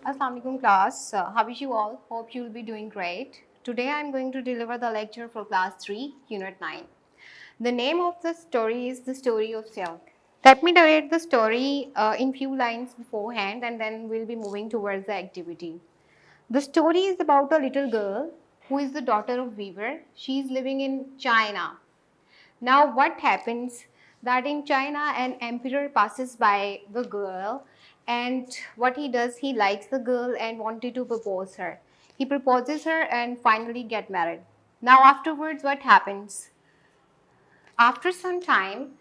Assalamualaikum class. How are you all? Hope you'll be doing great. Today I'm going to deliver the lecture for class 3, unit 9. The name of the story is The Story of Silk. Let me narrate the story in few lines beforehand and then we'll be moving towards the activity. The story is about a little girl who is the daughter of weaver. She is living in China. Now what happens that in China an emperor passes by the girl and what he does, he likes the girl and wanted to propose her. He proposes her and finally get married. Now afterwards what happens? After some time,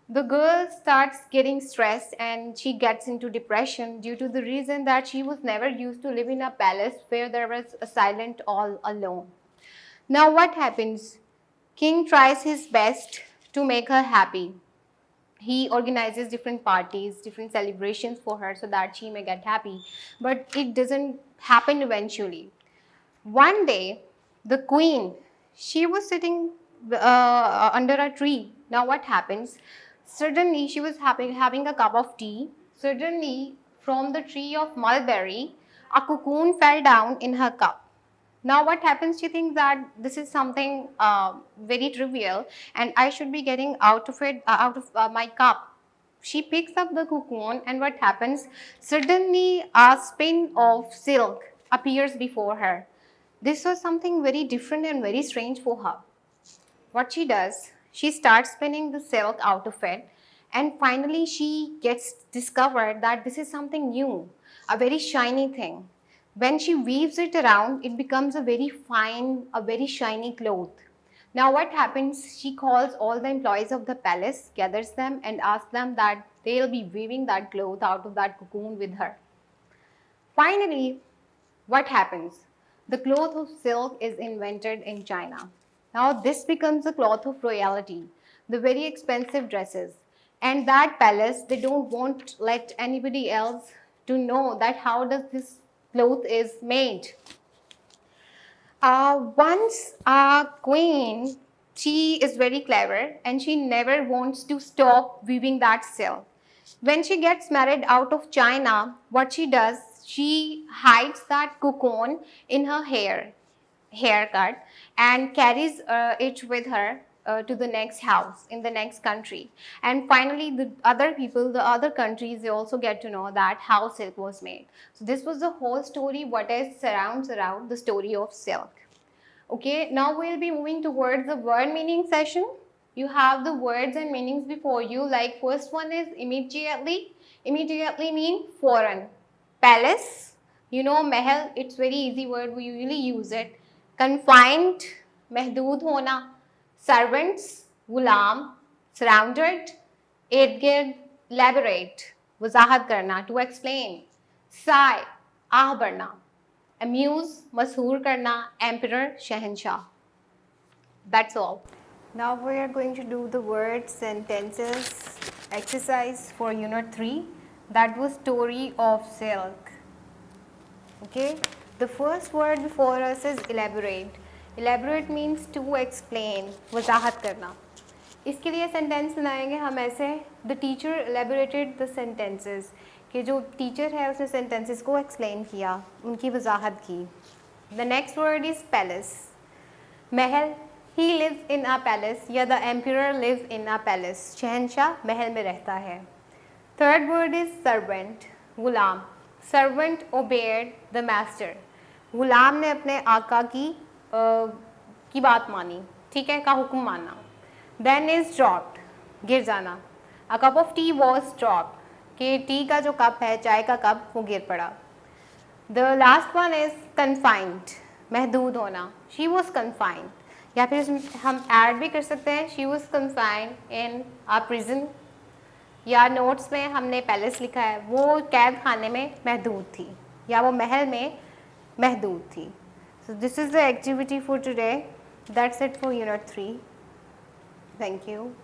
the girl starts getting stressed and she gets into depression due to the reason that she was never used to live in a palace where there was a silent all alone. Now what happens? King tries his best to make her happy. He organizes different parties, different celebrations for her so that she may get happy. But it doesn't happen eventually. One day, the queen, she was sitting under a tree. Now what happens? Suddenly, she was having a cup of tea. Suddenly, from the tree of mulberry, a cocoon fell down in her cup. Now what happens? She thinks that this is something very trivial and I should be getting out of it, out of my cup. She picks up the cocoon and what happens? Suddenly a spin of silk appears before her. This was something very different and very strange for her. What she does, she starts spinning the silk out of it and finally she gets discovered that this is something new, a very shiny thing. When she weaves it around, it becomes a very fine, a very shiny cloth. Now what happens, she calls all the employees of the palace, gathers them and asks them that they'll be weaving that cloth out of that cocoon with her. Finally, what happens? The cloth of silk is invented in China. Now this becomes the cloth of royalty, the very expensive dresses. And that palace, they don't want let anybody else to know that how does this cloth is made. Once a queen, she is very clever and she never wants to stop weaving that silk. When she gets married out of China, what she does, she hides that cocoon in her haircut and carries it with her to the next house in the next country. And finally, the other people, the other countries, they also get to know that how silk was made. So this was the whole story, what is surrounds around the story of silk. Okay, now we'll be moving towards the word meaning session. You have the words and meanings before you. Like first one is immediately. Immediately mean foreign. Palace, you know, Mahal, it's very easy word, we usually use it. Confined, महदूद होना. Servants, गुलाम. Surrounded, इर्द-गिर्द, elaborate, वजाहत करना, to explain. Sigh, आह भरना. Amuse, मशहूर करना. Emperor, Shahenshah. That's all. Now we are going to do the words, sentences, exercise for unit 3. That was story of silk. Okay. The first word before us is elaborate. Elaborate means to explain, वजाहत करना. इसके लिए sentence बनाएंगे हम ऐसे. The teacher elaborated the sentences. कि जो teacher है उसने सेंटेंसेस को एक्सप्लेन किया, उनकी वजाहत की. The next word is palace. Mahal, he lives in a palace या the emperor lives in a palace. शहंशाह महल में रहता है. Third word is servant. Ghulam. Servant obeyed the master. गुलाम ने अपने आका की बात मानी, ठीक है, का हुक्म माना. Then is dropped. गिर जाना. A cup of tea was dropped. कि टी का जो कप है, चाय का कप, वो गिर पड़ा. The last one is confined. महदूद होना. She was confined. या फिर हम ऐड भी कर सकते हैं. She was confined in a prison. या नोट्स में हमने पैलेस लिखा है, वो कैद खाने में महदूद थी या वो महल में महदूद थी. So this is the activity for today. That's it for unit 3. Thank you.